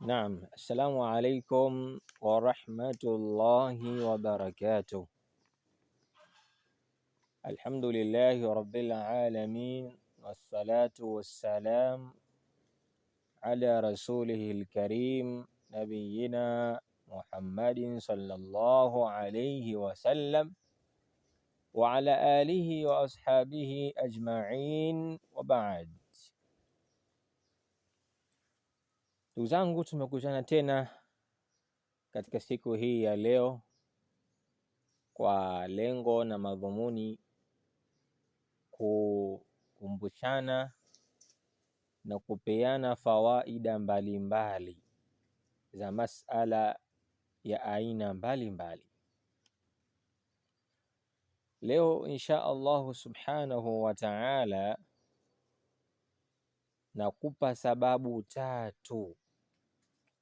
Naam, assalamu alaikum warahmatullahi wabarakatuh. Alhamdulillahi rabbil alamin, wassalatu wassalam ala rasulihil karim nabiyyina Muhammadin sallallahu alayhi wasallam wa ala alihi wa ashabihi ajma'in wa ba'd. Ndugu zangu, tumekutana tena katika siku hii ya leo kwa lengo na madhumuni kukumbushana na kupeana fawaida mbalimbali za masala ya aina mbalimbali. Leo insha Allahu subhanahu wa ta'ala nakupa sababu tatu.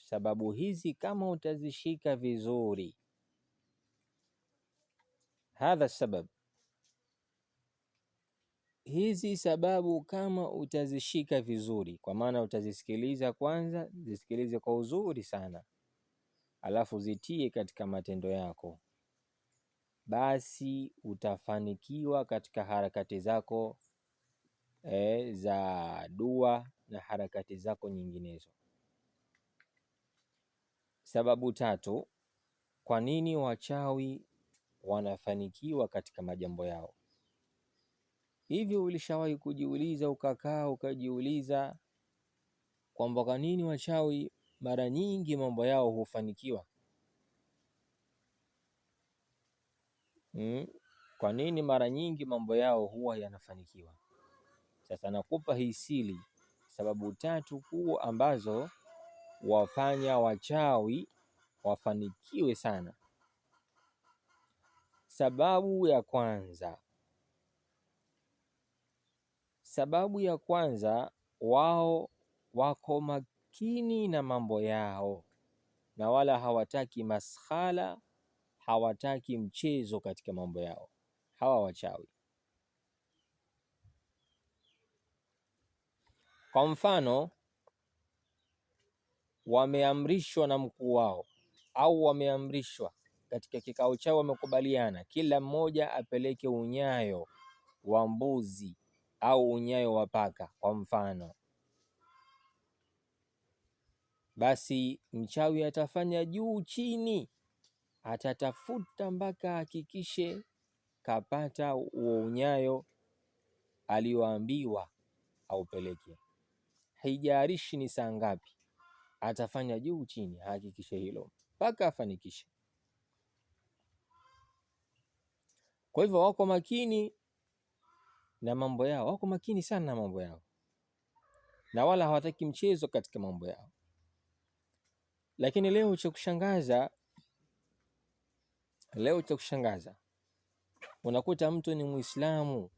Sababu hizi kama utazishika vizuri, hadha sabab, hizi sababu kama utazishika vizuri, kwa maana utazisikiliza kwanza, zisikilize kwa uzuri sana, alafu zitie katika matendo yako, basi utafanikiwa katika harakati zako za dua na harakati zako nyinginezo. Sababu tatu, kwa nini wachawi wanafanikiwa katika majambo yao? Hivi ulishawahi kujiuliza, ukakaa ukajiuliza kwamba kwa nini wachawi mara nyingi mambo yao hufanikiwa? Kwa nini mara nyingi mambo yao huwa yanafanikiwa? Sasa nakupa hii siri, sababu tatu kuu ambazo wafanya wachawi wafanikiwe sana. Sababu ya kwanza, wao wako makini na mambo yao na wala hawataki mashala, hawataki mchezo katika mambo yao. Hawa wachawi, kwa mfano, wameamrishwa na mkuu wao au wameamrishwa katika kikao chao, wamekubaliana kila mmoja apeleke unyayo wa mbuzi au unyayo wa paka kwa mfano, basi mchawi atafanya juu chini, atatafuta mpaka hakikishe kapata huo unyayo alioambiwa aupeleke. Haijalishi ni saa ngapi, atafanya juu chini hakikishe hilo mpaka afanikishe. Kwa hivyo wako makini na mambo yao, wako makini sana na mambo yao na wala hawataki mchezo katika mambo yao. Lakini leo cha kushangaza, unakuta mtu ni Muislamu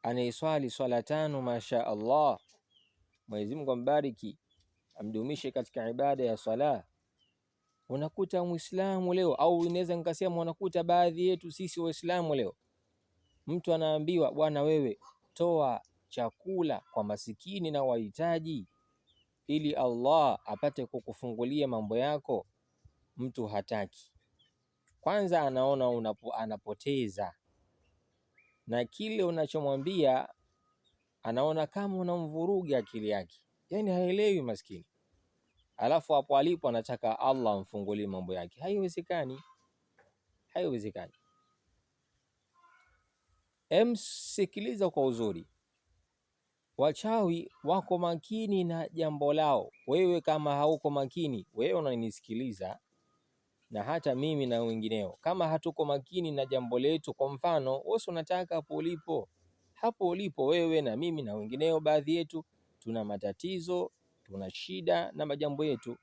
anayeswali swala tano, masha Allah, Mwenyezi Mungu ambariki, amdumishe katika ibada ya swala. Unakuta Muislamu leo, au inaweza nikasema unakuta baadhi yetu sisi Waislamu leo, mtu anaambiwa, bwana wewe toa chakula kwa masikini na wahitaji ili Allah apate kukufungulia mambo yako. Mtu hataki. Kwanza anaona anapoteza, na kile unachomwambia anaona kama unamvuruga akili yake, yani haelewi maskini. Alafu hapo alipo anataka Allah amfungulie mambo yake. Haiwezekani. Sikiliza kwa uzuri, wachawi wako makini na jambo lao. Wewe kama hauko makini, wewe unanisikiliza na hata mimi na wengineo, kama hatuko makini na jambo letu, kwa mfano wewe unataka hapo ulipo wewe na mimi na wengineo, baadhi yetu tuna matatizo, tuna shida na majambo yetu.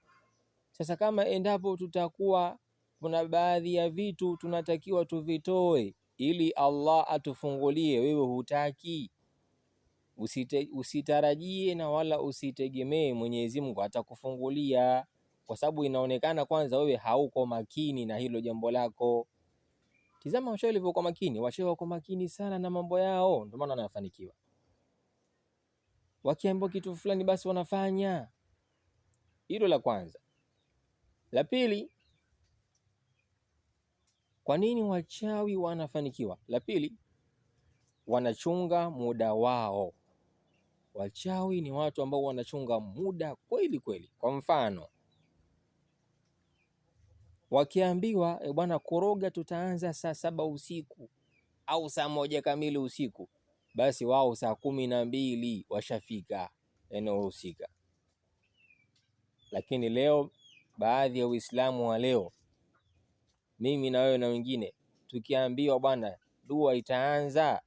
Sasa kama endapo tutakuwa kuna baadhi ya vitu tunatakiwa tuvitoe ili Allah atufungulie, wewe hutaki, usitarajie na wala usitegemee Mwenyezi Mungu atakufungulia, kwa sababu inaonekana kwanza wewe hauko makini na hilo jambo lako. Tizama wachawi walivyokuwa makini. Wachawi wako makini sana na mambo yao, ndio maana wanafanikiwa. Wakiambiwa kitu fulani basi wanafanya. Hilo la kwanza. La pili, kwa nini wachawi wanafanikiwa? La pili, wanachunga muda wao. Wachawi ni watu ambao wanachunga muda kweli kweli. Kwa mfano, wakiambiwa bwana, koroga tutaanza saa 7 usiku au saa 1 kamili usiku, basi wao saa 12 washafika eneo husika. Lakini leo baadhi ya Uislamu wa leo, mimi na wewe na wengine, tukiambiwa bwana dua itaanza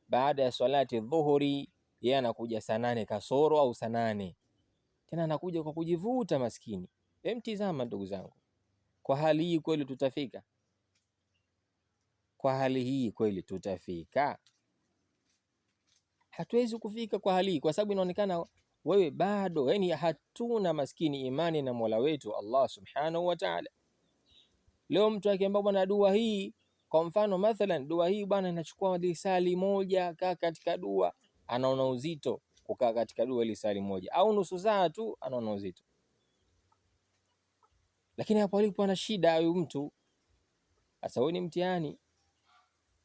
baada ya swalati dhuhuri, yeye anakuja saa 8 kasoro au saa 8, tena anakuja kwa kujivuta maskini. Mtizama ndugu zangu, kwa hali hii kweli tutafika? Kwa hali hii kweli tutafika? Hatuwezi kufika kwa hali hii, kwa sababu inaonekana wewe bado, yani hatuna maskini imani na Mola wetu Allah subhanahu wa ta'ala. Leo mtu akiambia bwana dua hii, kwa mfano mathalan, dua hii bwana inachukua lisali moja, kaa katika dua, anaona uzito kukaa katika dua lisali moja, au nusu saa tu anaona uzito. Lakini hapo alipo ana shida huyu mtu. Sasa huyu ni mtihani,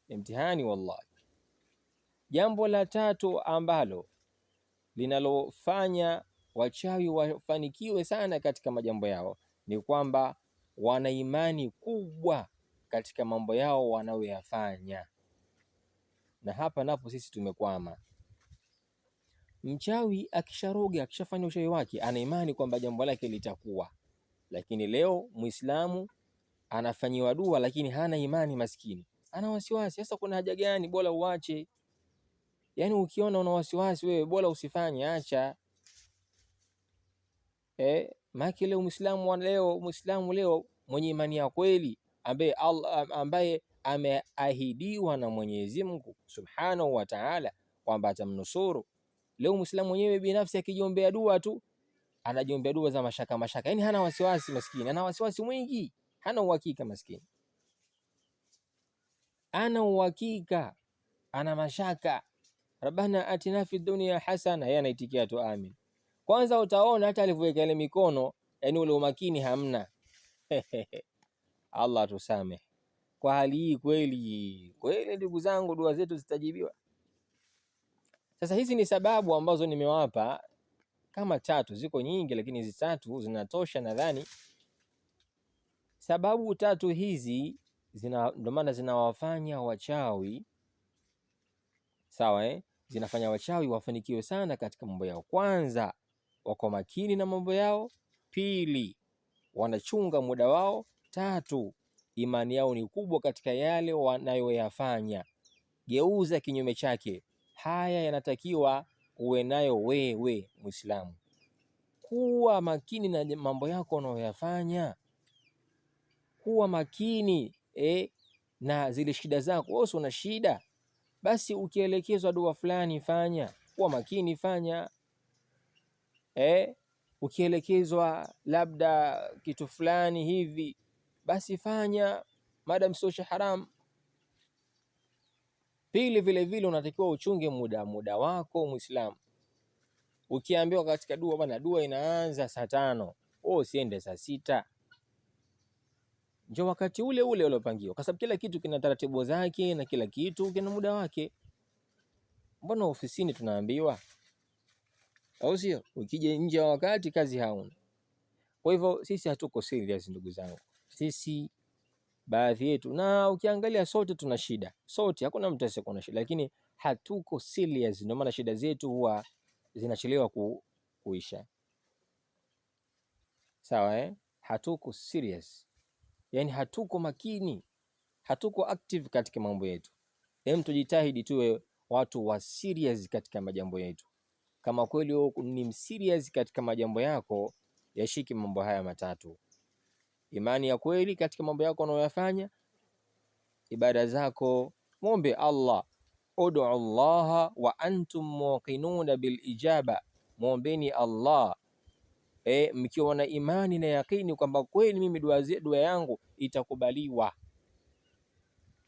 ni mtihani wallahi. Jambo la tatu ambalo linalofanya wachawi wafanikiwe sana katika majambo yao ni kwamba wana imani kubwa katika mambo yao wanayoyafanya, na hapa napo sisi tumekwama. Mchawi akisharoga, akishafanya uchawi wake, ana imani kwamba jambo lake litakuwa. Lakini leo Muislamu anafanyiwa dua lakini hana imani, maskini ana wasiwasi. Sasa kuna haja gani? Bora uache. Yani ukiona una wasiwasi wewe, bora usifanye, acha. Maki leo Muislamu leo mwenye imani ya kweli, ambaye ameahidiwa na Mwenyezi Mungu Subhanahu wa Ta'ala kwamba atamnusuru. Leo Muislamu mwenyewe binafsi akijiombea dua tu, anajiombea dua za mashaka, yani hana wasiwasi maskini, ana wasiwasi mwingi, hana uhakika maskini, ana uhakika, ana mashaka. Rabbana atina fid dunya hasana, yeye anaitikia tu amin. Kwanza utaona hata alivyoweka ile mikono, yani ule umakini hamna. Allah tusamehe. Kwa hali hii kweli kweli, ndugu zangu, dua zetu zitajibiwa. Sasa hizi ni sababu ambazo nimewapa kama tatu, ziko nyingi lakini hizi tatu zinatosha nadhani. Sababu tatu hizi ndio maana zinawafanya wachawi, sawa zinafanya wachawi wafanikiwe sana katika mambo yao. Kwanza, wako makini na mambo yao. Pili, wanachunga muda wao. Tatu, imani yao ni kubwa katika yale wanayoyafanya. Geuza kinyume chake. Haya yanatakiwa uwe nayo wewe Muislamu. Kuwa makini na mambo yako unayoyafanya. Kuwa makini na zile shida zako. Wewe una shida, basi ukielekezwa dua fulani fanya, kuwa makini fanya. Ukielekezwa labda kitu fulani hivi, basi fanya, madam sio haram. Pili, vile vile unatakiwa uchunge muda wako Muislamu. Ukiambiwa katika dua bwana, dua inaanza saa 5, wewe usiende saa 6, njoo wakati ule ule uliopangiwa, kwa sababu kila kitu kina taratibu zake na kila kitu kina muda wake. Mbona ofisini tunaambiwa, au sio? Ukija nje ya wakati kazi hauna. Kwa hivyo sisi hatuko serious ndugu zangu, sisi baadhi yetu, na ukiangalia sote tuna shida, sote, hakuna mtu asiye na shida, lakini hatuko serious. Ndio maana shida zetu huwa zinachelewa kuisha. Sawa hatuko serious, yani hatuko makini, hatuko active katika mambo yetu. Tujitahidi tuwe watu wa serious katika majambo yetu. Kama kweli wewe ni serious katika majambo yako, yashiki mambo haya matatu: imani ya kweli katika mambo yako unayoyafanya, ibada zako, muombe Allah, ud'u Allah wa antum muqinuna bil ijaba, muombeni Allah mkiwa na imani na yakini kwamba kweli mimi dua yangu itakubaliwa.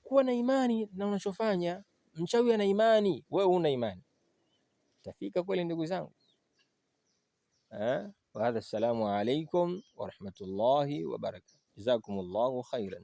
Kuwa na imani na unachofanya. Mchawi ana imani, wewe una imani, tafika kweli ndugu zangu? Wa hadha, assalamu alaikum wa rahmatullahi wa barakatuh. Jazakumullahu khairan.